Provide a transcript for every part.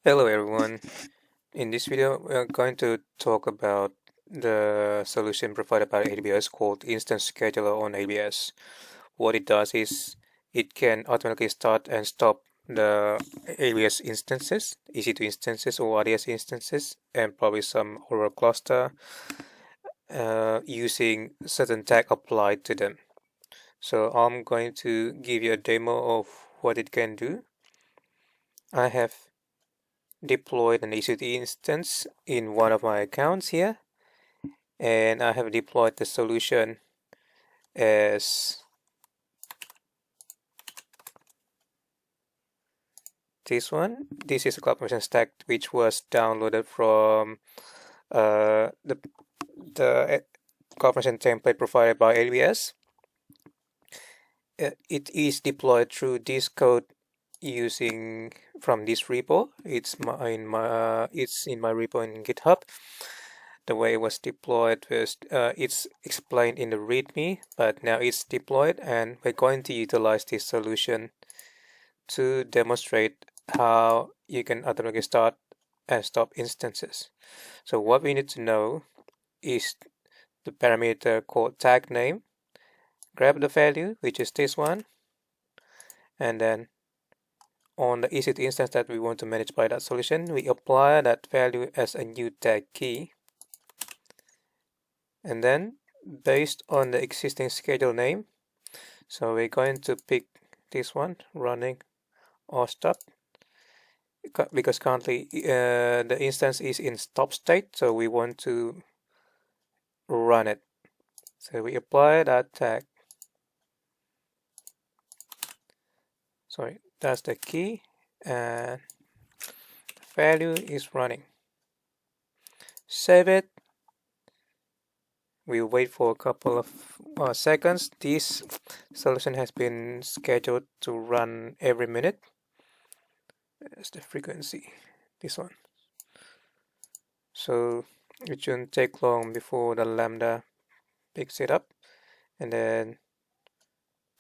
Hello everyone. In this video, we are going to talk about the solution provided by AWS called Instance Scheduler on AWS. What it does is it can automatically start and stop the AWS instances, EC2 instances or IaC instances, and probably some Aurora cluster using certain tag applied to them. So I'm going to give you a demo of what it can do. I have deployed an EC2 instance in one of my accounts here, and I have deployed the solution as this one. This is a CloudFormation stack which was downloaded from the CloudFormation template provided by AWS. It is deployed through this code using from this repo. It's in my repo in GitHub. The way it was deployed was it's explained in the README, but now it's deployed, and we're going to utilize this solution to demonstrate how you can automatically start and stop instances. So what we need to know is the parameter called tag name. Grab the value, which is this one, and then on the EC2 instance that we want to manage by that solution, we apply that value as a new tag key. And then based on the existing schedule name, so we're going to pick this one, running or stop, because currently the instance is in stop state, so we want to run it. So we apply that tag. Sorry, that's the key, and the value is running. Save it. We wait for a couple of seconds. This solution has been scheduled to run every minute. That's the frequency, this one. So it shouldn't take long before the Lambda picks it up and then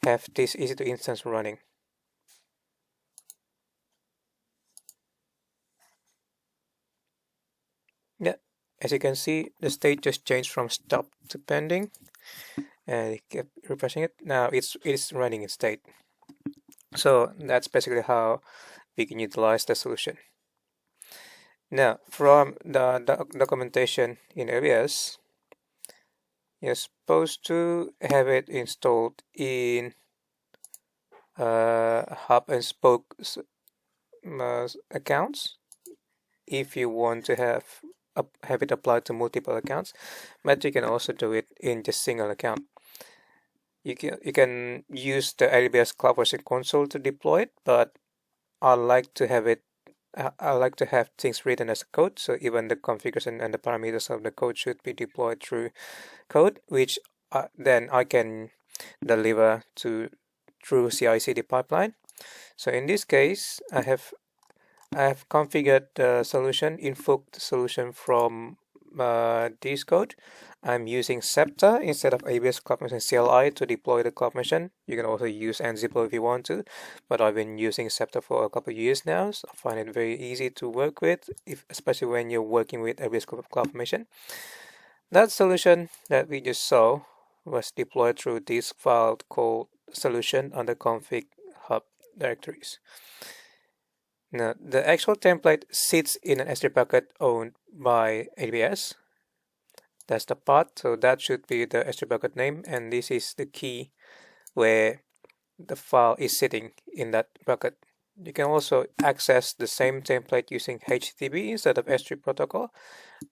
have this EC2 instance running. Yeah, as you can see, the state just changed from stop to pending, and it kept refreshing it. Now it's running in state. So that's basically how we can utilize the solution. Now, from the documentation in AWS, you're supposed to have it installed in hub and spoke accounts if you want to have it applied to multiple accounts, but you can also do it in just single account. You can use the AWS CloudFormation console to deploy it, but I like to have things written as code, so even the configuration and the parameters of the code should be deployed through code, which then I can deliver to through CI/CD pipeline. So in this case, I have configured the solution, invoked solution from this code. I'm using Scepter instead of AWS CloudFormation CLI to deploy the CloudFormation. You can also use Ansible if you want to, but I've been using Scepter for a couple of years now, so I find it very easy to work with, especially when you're working with AWS CloudFormation. That solution that we just saw was deployed through this file called solution under config hub directories. Now, the actual template sits in an S3 bucket owned by AWS. That's the path, so that should be the S3 bucket name, and this is the key where the file is sitting in that bucket. You can also access the same template using HTTP instead of S3 protocol.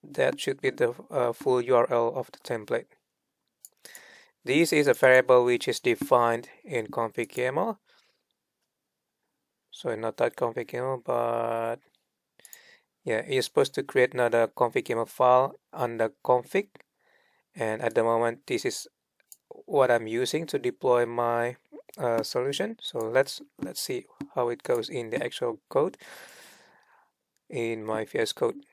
That should be the full URL of the template. This is a variable which is defined in config.yaml. So not that config.yaml, but yeah, you're supposed to create another config.yaml file under config, and at the moment this is what I'm using to deploy my solution. So let's see how it goes in the actual code in my VS Code.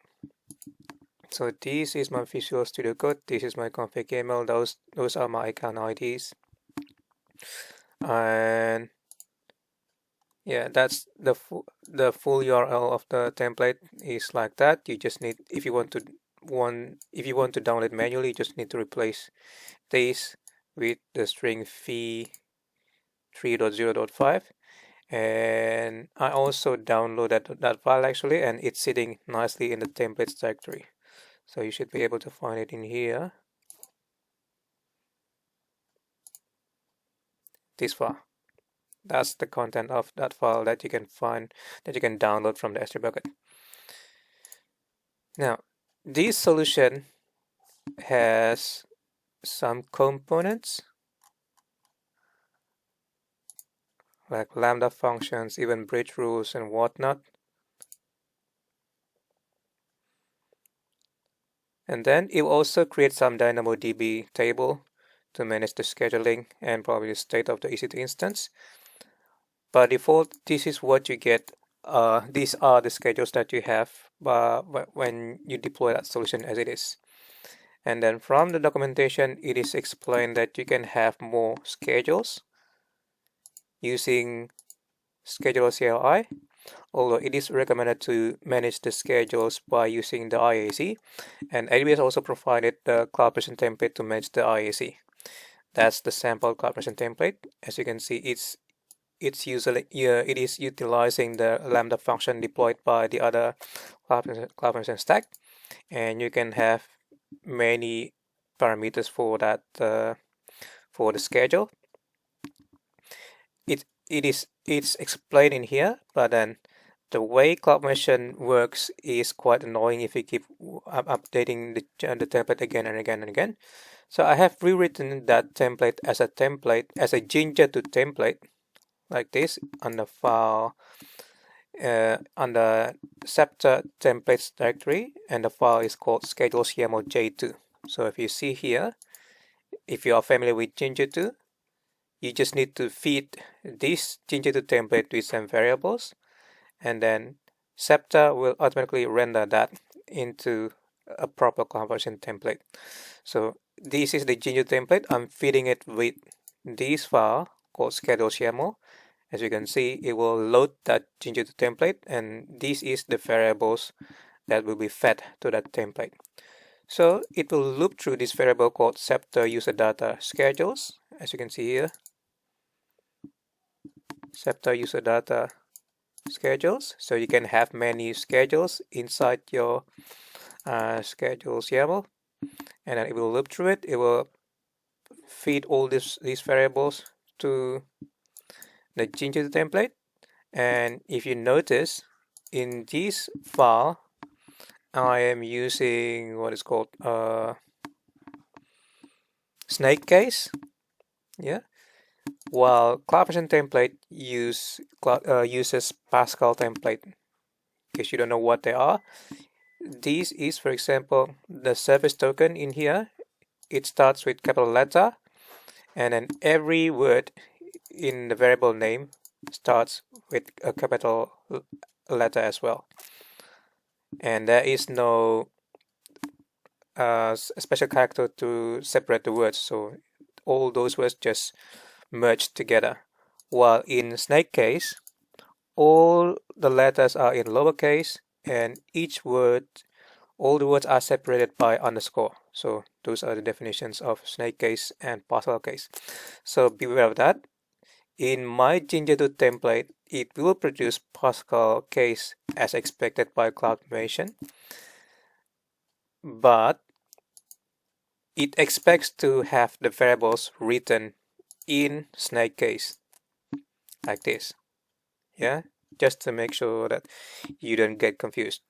So this is my Visual Studio Code. This is my config.yaml. Those are my account IDs, and Yeah, that's the full URL of the template is like that. You just need, if you want to download manually, you just need to replace this with the string v 3.0.5. And I also downloaded that file actually, and it's sitting nicely in the templates directory. So you should be able to find it in here. This file. That's the content of that file that you can find, that you can download from the S3 bucket. Now, this solution has some components like lambda functions, even bridge rules and whatnot. And then it will also create some DynamoDB table to manage the scheduling and probably the state of the EC2 instance. By default, this is what you get. These are the schedules that you have when you deploy that solution as it is. And then from the documentation, it is explained that you can have more schedules using scheduler CLI, although it is recommended to manage the schedules by using the IaC, and AWS also provided the CloudFormation template to manage the IaC. That's the sample CloudFormation template. As you can see, it is utilizing the lambda function deployed by the other CloudFormation stack, and you can have many parameters for that for the schedule. It's explained in here, but then the way CloudFormation works is quite annoying if you keep updating the template again and again and again. So I have rewritten that template as a Jinja2 template like this on the file on the Scepter templates directory, and the file is called schedules.yaml.j2. So if you see here, if you are familiar with Jinja2, you just need to feed this Jinja2 template with some variables, and then Scepter will automatically render that into a proper conversion template. So this is the Jinja template. I'm feeding it with this file called schedules.yaml. As you can see, it will load that Jinja2 template, and this is the variables that will be fed to that template. So it will loop through this variable called Scepter user data schedules, as you can see here. Scepter user data schedules. So you can have many schedules inside your schedules YAML, and then it will loop through it. It will feed all these variables to the Jinja template. And if you notice, in this file, I am using what is called snake case. Yeah. While CloudFormation template uses Pascal template. In case you don't know what they are, this is, for example, the service token in here. It starts with capital letter, and then every word in the variable name starts with a capital letter as well. And there is no special character to separate the words, so all those words just merge together. While in snake case, all the letters are in lowercase, and all the words are separated by underscore. So those are the definitions of snake case and Pascal case. So beware of that. In my Jinja2 template, it will produce Pascal case as expected by CloudFormation, but it expects to have the variables written in snake case like this. Yeah, just to make sure that you don't get confused.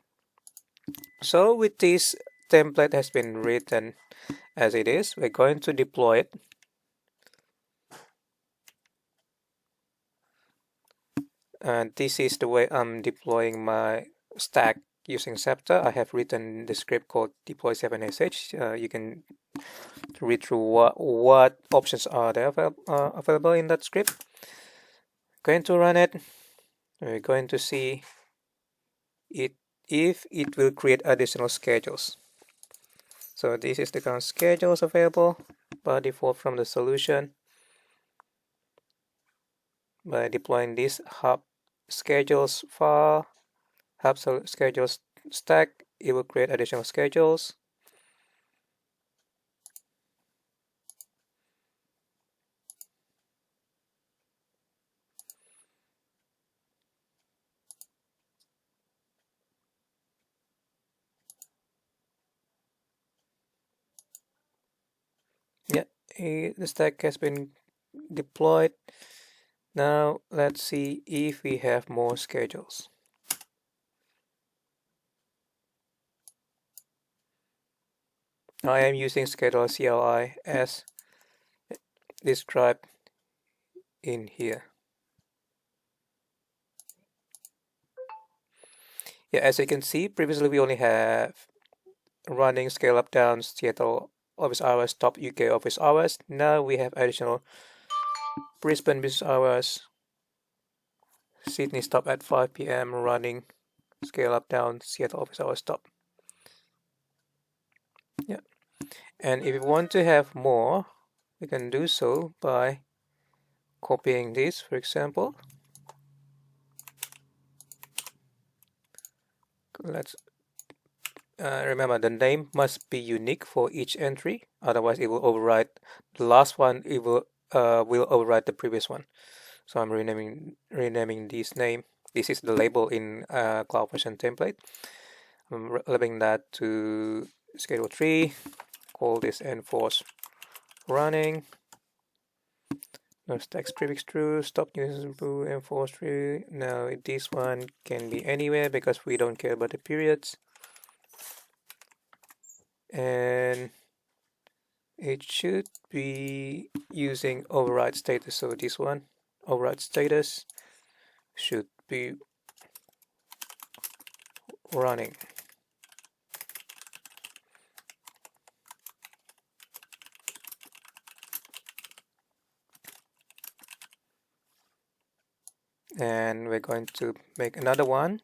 So with this template has been written as it is, we're going to deploy it. And this is the way I'm deploying my stack using Scepter. I have written the script called deploy7sh. You can read through what options are there available in that script. Going to run it. We're going to see if it will create additional schedules. So this is the current schedules available by default from the solution. By deploying this hub schedules file, have schedules stack, it will create additional schedules. Yeah, the stack has been deployed. Now let's see if we have more schedules. I am using schedule CLI as described in here. Yeah, as you can see, previously we only have running scale up down Seattle office hours, top UK office hours. Now we have additional Brisbane business hours, Sydney stop at 5 p.m. running scale up down Seattle office hours stop. Yeah, and if we want to have more, we can do so by copying this, for example. Let's remember the name must be unique for each entry, otherwise it will override the last one. It will override the previous one. So I'm renaming this name. This is the label in CloudFormation template. I'm labeling that to schedule 3. Call this enforce running. No stacks prefix true. Stop using enforce true. Now this one can be anywhere because we don't care about the periods. And it should be using override status. So this one, override status, should be running. And we're going to make another one,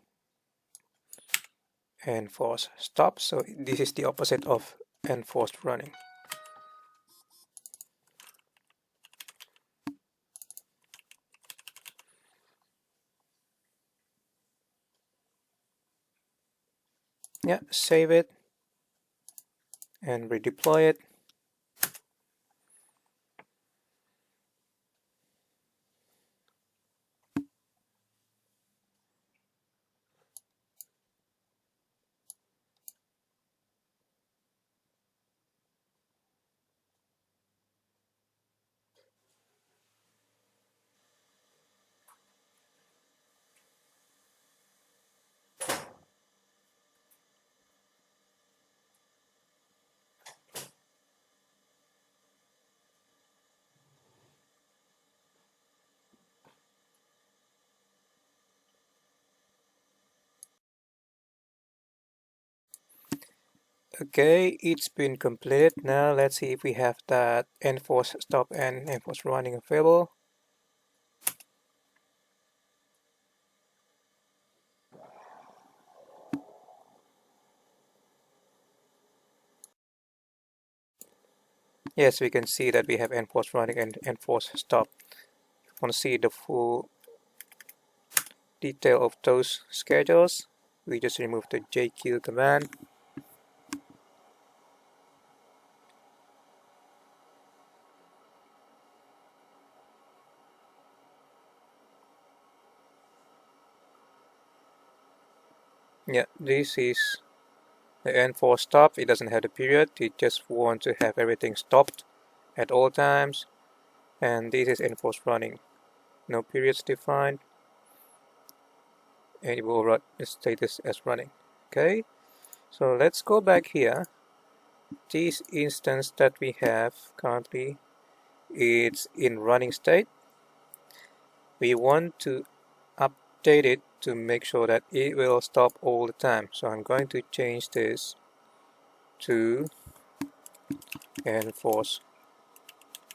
enforce stop. So this is the opposite of enforced running. Yeah, save it and redeploy it. Okay, it's been completed. Now let's see if we have that enforce stop and enforce running available. Yes, we can see that we have enforce running and enforce stop. If you want to see the full detail of those schedules, we just remove the JQ command. Yeah, this is the enforce stop. It doesn't have the period. It just wants to have everything stopped at all times. And this is enforce running. No periods defined. And it will run the status as running. Okay, so let's go back here. This instance that we have currently, it's in running state. We want to update it to make sure that it will stop all the time. So I'm going to change this to enforce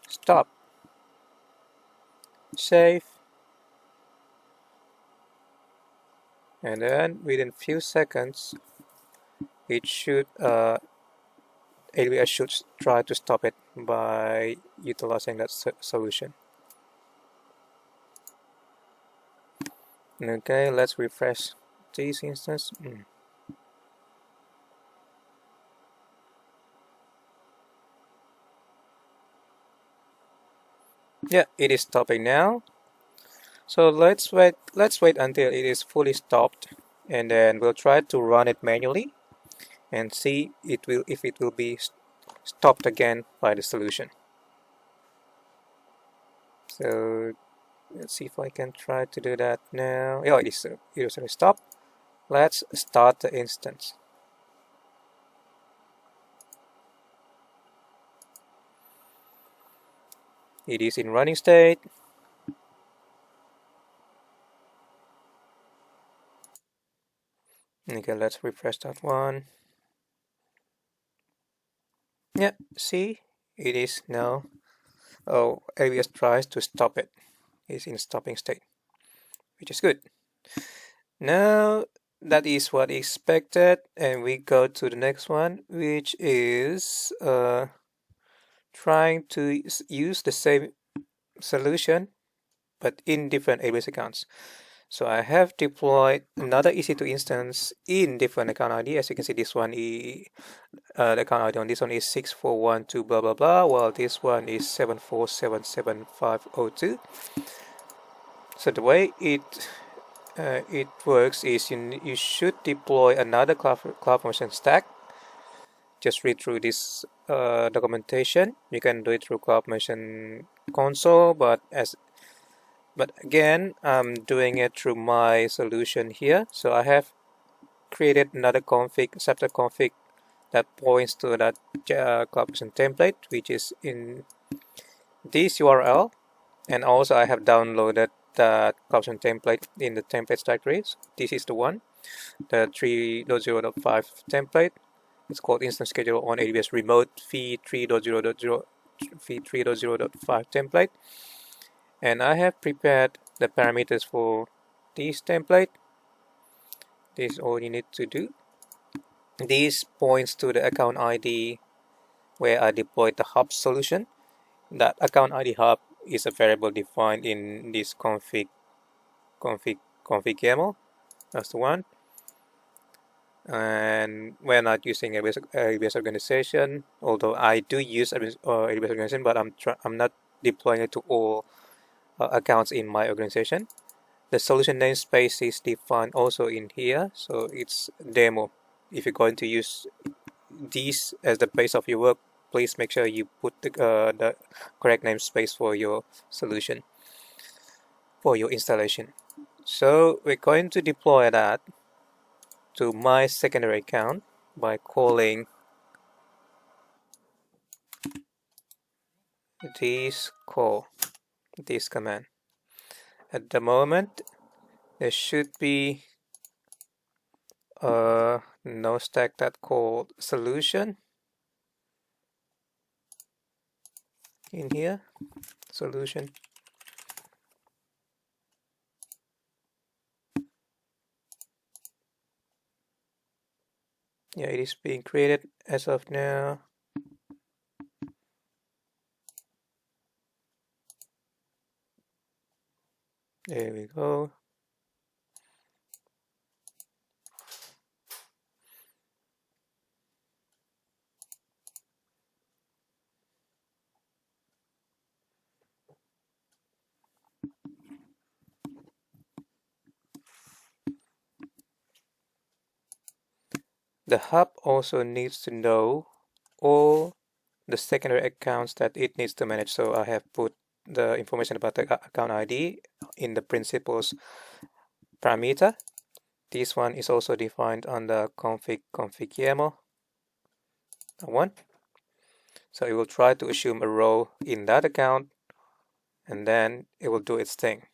stop. Save. And then within few seconds, it should AWS should try to stop it by utilizing that solution. Okay, let's refresh this instance. Yeah, it is stopping now. So let's wait until it is fully stopped, and then we'll try to run it manually and see if it will be stopped again by the solution. So let's see if I can try to do that now. Yeah, it is already stopped. Let's start the instance. It is in running state. Okay, let's refresh that one. Yeah, see, it is now. Oh, AWS tries to stop it. It's in stopping state, which is good. Now that is what expected, and we go to the next one, which is trying to use the same solution but in different AWS accounts. So I have deployed another EC2 instance in different account ID. As you can see, this one is the account ID on this one is 6412 blah blah blah, while this one is 74777502. So the way it works is you should deploy another CloudFormation stack. Just read through this documentation. You can do it through CloudFormation console, but again, I'm doing it through my solution here. So I have created another config, separate config that points to that CloudFormation template, which is in this URL. And also I have downloaded the CloudFormation template in the templates directory. So this is the one, the 3.0.5 template. It's called Instance Schedule on AWS Remote v3.0.5 template. And I have prepared the parameters for this template. This is all you need to do. This points to the account ID where I deployed the hub solution. That account ID hub is a variable defined in this config YAML. That's the one. And we're not using AWS organization, although I do use AWS organization, but I'm not deploying it to all accounts in my organization. The solution namespace is defined also in here, so it's demo. If you're going to use these as the base of your work, please make sure you put the correct namespace for your solution, for your installation. So we're going to deploy that to my secondary account by calling this command. At the moment, there should be no stack that called solution in here. Solution. Yeah, it is being created as of now. There we go. The hub also needs to know all the secondary accounts that it needs to manage. So I have put the information about the account ID in the principals parameter. This one is also defined on the config YAML. That one. So it will try to assume a row in that account, and then it will do its thing.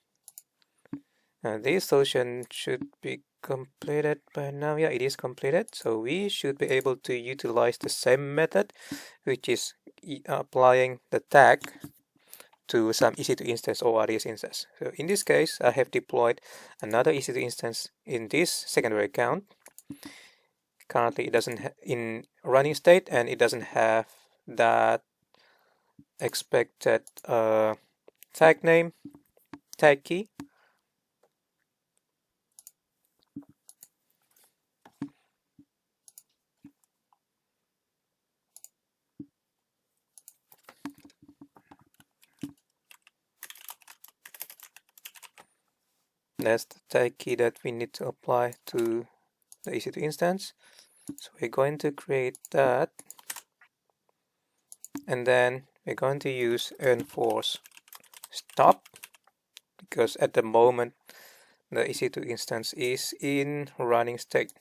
Now this solution should be completed by now. Yeah, it is completed. So we should be able to utilize the same method, which is applying the tag to some EC2 instance or RDS instance. So in this case, I have deployed another EC2 instance in this secondary account. Currently, it doesn't in running state, and it doesn't have that expected tag name, tag key. That's the tag key that we need to apply to the EC2 instance. So we're going to create that, and then we're going to use enforce stop, because at the moment the EC2 instance is in running state.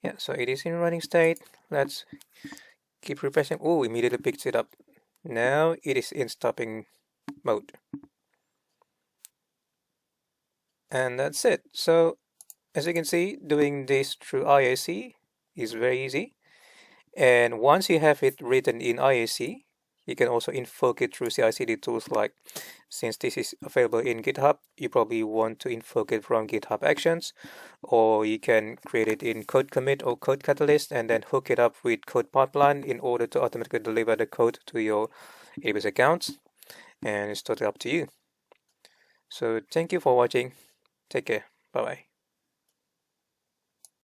Yeah, so it is in running state. Let's keep refreshing. Oh, immediately picks it up. Now it is in stopping mode. And that's it. So as you can see, doing this through IaC is very easy. And once you have it written in IaC, you can also invoke it through CI/CD tools. Like, since this is available in GitHub, you probably want to invoke it from GitHub Actions, or you can create it in Code Commit or Code Catalyst and then hook it up with Code Pipeline in order to automatically deliver the code to your AWS accounts. And it's totally up to you. So thank you for watching. Take care. Bye bye.